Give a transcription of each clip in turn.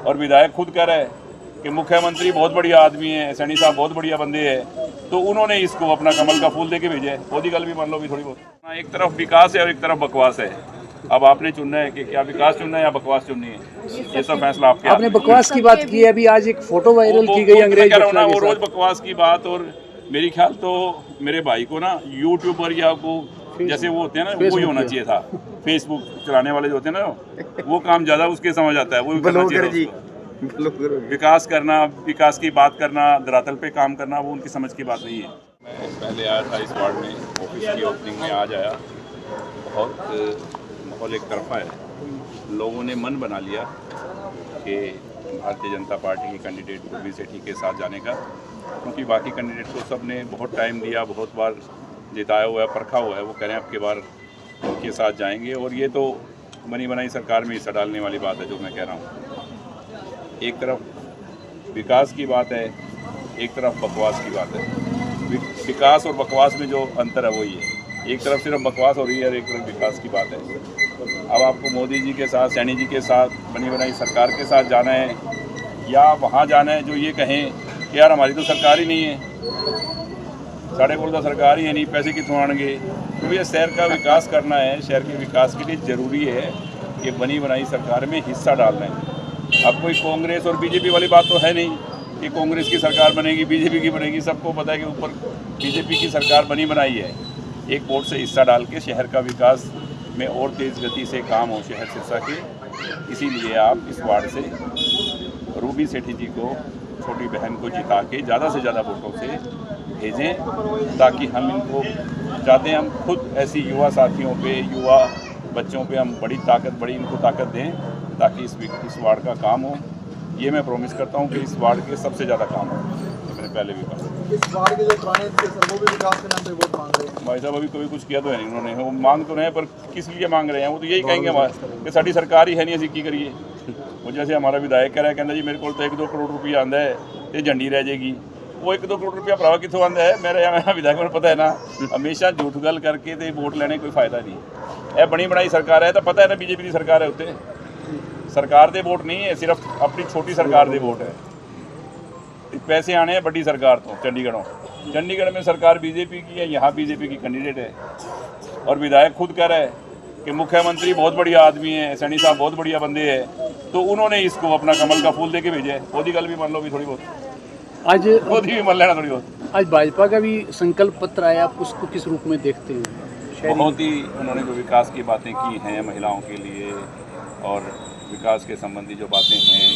और विधायक खुद कह रहा है कि मुख्यमंत्री बहुत बढ़िया आदमी है, सैनी साहब बहुत बढ़िया बंदे हैं, तो उन्होंने इसको अपना कमल का फूल देके भेजा है। मोदी गल भी मान लो भी थोड़ी बहुत। एक तरफ विकास है और एक तरफ बकवास है। अब आपने चुनना है कि क्या विकास चुनना है या बकवास चुननी है, ये सब फैसला आपके। आपने बकवास की बात की है, अभी आज एक फोटो वायरल की गई अंग्रेज कह रहा हूं ना, वो रोज बकवास की बात। और मेरी ख्याल तो मेरे भाई को ना यूट्यूबर या को जैसे वो होते हैं ना, वो ही होना चाहिए था। फेसबुक चलाने वाले जो होते हैं ना, वो काम ज्यादा उसके समझ आता है, वो करना चाहिए उसको। विकास करना, विकास की बात करना, धरातल पे काम करना, वो उनकी समझ की बात नहीं है। मैं पहले आया था इस वार्ड में, ऑफिस की ओपनिंग में आज आया। बहुत माहौल एक तरफा है। लोगों ने मन बना लिया कि भारतीय जनता पार्टी के कैंडिडेट पूर्वी सेठी के साथ जाने का, क्योंकि बाकी कैंडिडेट को सब ने बहुत टाइम दिया, बहुत बार जिताया हुआ है, परखा हुआ है। वो कह रहे हैं अब की बार उनके साथ जाएंगे। और ये तो बनी बनाई सरकार में हिस्सा डालने वाली बात है जो मैं कह रहा हूँ। एक तरफ विकास की बात है, एक तरफ बकवास की बात है। विकास और बकवास में जो अंतर है वही है। एक तरफ सिर्फ बकवास हो रही है और एक तरफ विकास की बात है। अब आपको मोदी जी के साथ, सैनी जी के साथ, बनी बनाई सरकार के साथ जाना है या वहाँ जाना है जो ये कहें कि यार हमारी तो सरकार ही नहीं है, साढ़े को तो सरकार ही है नहीं, पैसे कितों आएंगे। तो ये शहर का विकास करना है, शहर के विकास के लिए ज़रूरी है कि बनी बनाई सरकार में हिस्सा डालना है। अब कोई कांग्रेस और बीजेपी वाली बात तो है नहीं कि कांग्रेस की सरकार बनेगी, बीजेपी की बनेगी। सबको पता है कि ऊपर बीजेपी की सरकार बनी बनाई है। एक वोट से हिस्सा डाल के शहर का विकास में और तेज़ गति से काम हो शहर सिरसा के। इसीलिए आप इस वार्ड से रूबी सेठी जी को, छोटी बहन को जिता के ज़्यादा से ज़्यादा वोटों से भेजें, ताकि हम इनको चाहते हैं, हम खुद ऐसी युवा साथियों पे, युवा बच्चों पे हम बड़ी इनको ताकत दें, ताकि इस वार्ड का काम हो। ये मैं प्रॉमिस करता हूँ कि इस वार्ड के सबसे ज़्यादा काम हो। ये मैंने पहले भी कहा। इस वार्ड के जो पुराने वो भी विकास के नाम पे वोट मांग रहे हैं। भाई साहब अभी कभी कुछ किया तो है नहीं उन्होंने, वो मांग तो रहे हैं पर किस लिए मांग रहे हैं। वो तो यही कहेंगे हमारे कि साड़ी सरकार ही है नहीं, असी की करिए। वो जैसे हमारा विधायक कह रहा है, कहता जी मेरे को तो 1-2 करोड़ रुपया आंदा है, ये झंडी रह जाएगी। वो 1-2 करोड़ रुपया भरावा कितों आंदा है, मेरे यहाँ विधायक को पता है ना। हमेशा झूठ गल करके तो वोट लेने कोई फायदा नहीं। यह बनी बनाई सरकार है तो पता है ना, बीजेपी की सरकार है, उत्ते सरकार दे वोट नहीं है, सिर्फ अपनी छोटी सरकार दे वोट है। पैसे आने हैं बड़ी सरकार तो चंडीगढ़ में सरकार बीजेपी की है, यहाँ बीजेपी की कैंडिडेट है। और विधायक खुद कह रहा है कि मुख्यमंत्री बहुत बढ़िया आदमी है, सैनी साहब बहुत बढ़िया बंदे हैं, तो उन्होंने इसको अपना कमल का फूल देके भेजा है। मोदी गल भी मान लो भी थोड़ी बहुत। आज मोदी भी मान लेना थोड़ी बहुत। आज भाजपा का भी संकल्प पत्र आया, आप उसको किस रूप में देखते हैं? बहुत ही उन्होंने जो विकास की बातें की हैं महिलाओं के लिए, और विकास के संबंधी जो बातें हैं,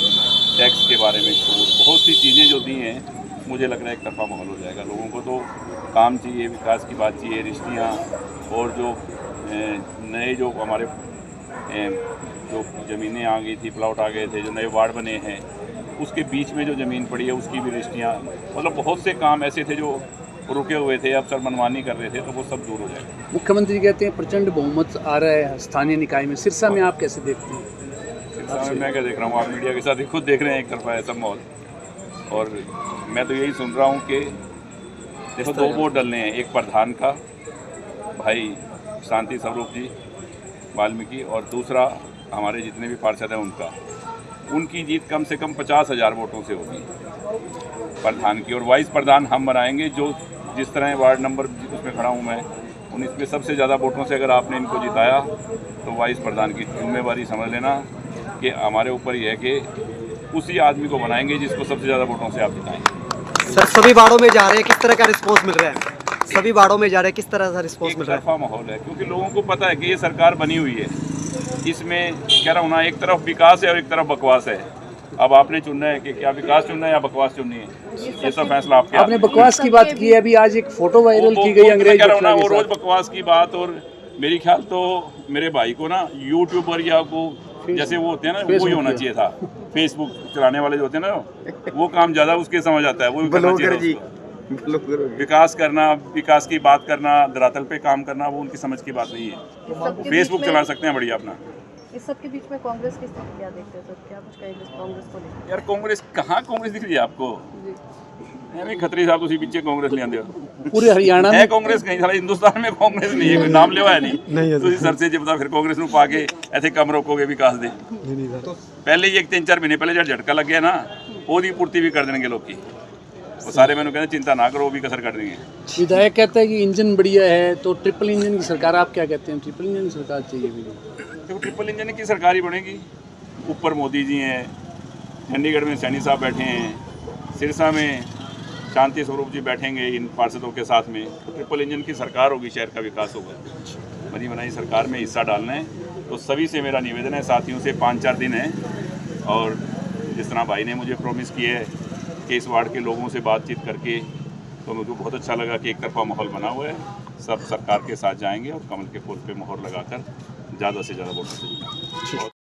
टैक्स के बारे में छूट, बहुत सी चीज़ें जो दी हैं, मुझे लग रहा है एक तरफा माहौल हो जाएगा। लोगों को तो काम चाहिए, विकास की बात चाहिए, रिश्तियाँ, और जो नए जो हमारे जो ज़मीनें आ गई थी, प्लॉट आ गए थे, जो नए वार्ड बने हैं, उसके बीच में जो ज़मीन पड़ी है उसकी भी रिश्तियाँ, मतलब बहुत से काम ऐसे थे जो रुके हुए थे, अब सर मनमानी कर रहे थे, तो वो सब दूर हो जाएगा। मुख्यमंत्री कहते हैं प्रचंड बहुमत आ रहा है स्थानीय निकाय में। सिरसा में आप कैसे देखते हैं? सिरसा में मैं क्या देख रहा हूँ, आप मीडिया के साथ ही खुद देख रहे हैं, एक तरफा है सब माहौल। और मैं तो यही सुन रहा हूँ कि देखो 2 वोट डलने हैं, एक प्रधान का भाई शांति स्वरूप जी वाल्मीकि, और दूसरा हमारे जितने भी पार्षद हैं उनकी जीत कम से कम 50,000 वोटों से होगी प्रधान की। और वाइस प्रधान हम बनाएंगे, जो जिस तरह वार्ड नंबर उसमें खड़ा हूँ मैं, इसमें सबसे ज़्यादा वोटों से अगर आपने इनको जिताया तो वाइस प्रधान की जिम्मेवारी समझ लेना कि हमारे ऊपर ही है कि उसी आदमी को बनाएंगे जिसको सबसे ज़्यादा वोटों से आप जिताएंगे। सर सभी वार्डों में जा रहे हैं, किस तरह का रिस्पॉन्स मिल रहा है? सभी वार्डों में जा रहे हैं, किस तरह का रिस्पॉन्स मिल रहा है? एक तरफा माहौल है, क्योंकि लोगों को पता है कि ये सरकार बनी हुई है। इसमें कह रहा हूँ ना, एक तरफ विकास है और एक तरफ बकवास है। अब आपने चुनना है कि क्या विकास चुनना है या बकवास चुननी है, ये सब फैसला आपके। आपने बकवास की बात की है, अभी आज एक फोटो वायरल की गई अंग्रेज। कह रहा हूँ ना, वो रोज बकवास की बात। और मेरी ख्याल तो मेरे भाई को ना यूट्यूबर या को जैसे वो होते हैं ना, वो ही होना चाहिए था। फेसबुक चलाने वाले जो होते हैं ना, वो काम ज़्यादा उसके समझ आता है, वो भी करना चाहिए उसको। विकास करना, विकास की बात करना, धरातल पे काम करना, वो उनकी समझ की बात नहीं है। फेसबुक चला सकते हैं बढ़िया अपना। इस सब के बीच में कांग्रेस की स्थिति क्या देखते हैं सर? क्या कुछ कहेंगे कांग्रेस को लेकर? यार कांग्रेस कहाँ, कांग्रेस दिख रही है आपको? ਐਵੇਂ ਖੱਤਰੀ ਸਾਹਿਬ ਤੁਸੀਂ ਪਿੱਛੇ ਕਾਂਗਰਸ ਲਿਆਂਦੇ ਹੋ पूरे हरियाणा ਹੈ में ਕਾਂਗਰਸ ਕਹੀਂ ਸਾਰਾ ਹਿੰਦੁਸਤਾਨ में ਕਾਂਗਰਸ ਨਹੀਂ ਹੈ ਕੋਈ ਨਾਮ ਲਿਆ ਹੋਇਆ ਨਹੀਂ ਤੁਸੀਂ ਸਰਸੇ 'ਚ ਪਤਾ ਫਿਰ ਕਾਂਗਰਸ ਨੂੰ ਪਾ ਕੇ ਇੱਥੇ ਕੰਮ ਰੋਕੋਗੇ ਵਿਕਾਸ ਦੇ ਪਹਿਲੇ ਹੀ 3-4 ਮਹੀਨੇ ਪਹਿਲੇ ਜਿਹੜਾ ਝਟਕਾ ਲੱਗਿਆ ਨਾ ਉਹਦੀ ਪੂਰਤੀ ਵੀ ਕਰ ਦੇਣਗੇ ਲੋਕੀ ਉਹ ਸਾਰੇ ਮੈਨੂੰ ਕਹਿੰਦੇ चिंता ना करो वो भी कसर कर देंगे विधायक कहता है कि इंजन बढ़िया है तो ट्रिपल इंजन की सरकार, आप क्या कहते हैं? ट्रिपल इंजन की सरकार चाहिए भी नहीं? देखो ट्रिपल इंजन की सरकार ही बनेगी। ऊपर मोदी जी हैं, चंडीगढ़ में सैनी साहब बैठे हैं, सिरसा में शांति स्वरूप जी बैठेंगे इन पार्षदों के साथ में, तो ट्रिपल इंजन की सरकार होगी, शहर का विकास होगा। बनी बनाई सरकार में हिस्सा डालना है तो सभी से मेरा निवेदन है, साथियों से 5-4 दिन है और जिस तरह भाई ने मुझे प्रॉमिस किया है कि इस वार्ड के लोगों से बातचीत करके, तो मुझे बहुत अच्छा लगा कि एक तरफा माहौल बना हुआ है, सब सरकार के साथ जाएंगे और कमल के फूल पे मोहर लगाकर ज़्यादा से ज़्यादा वोटों से जीतेंगे।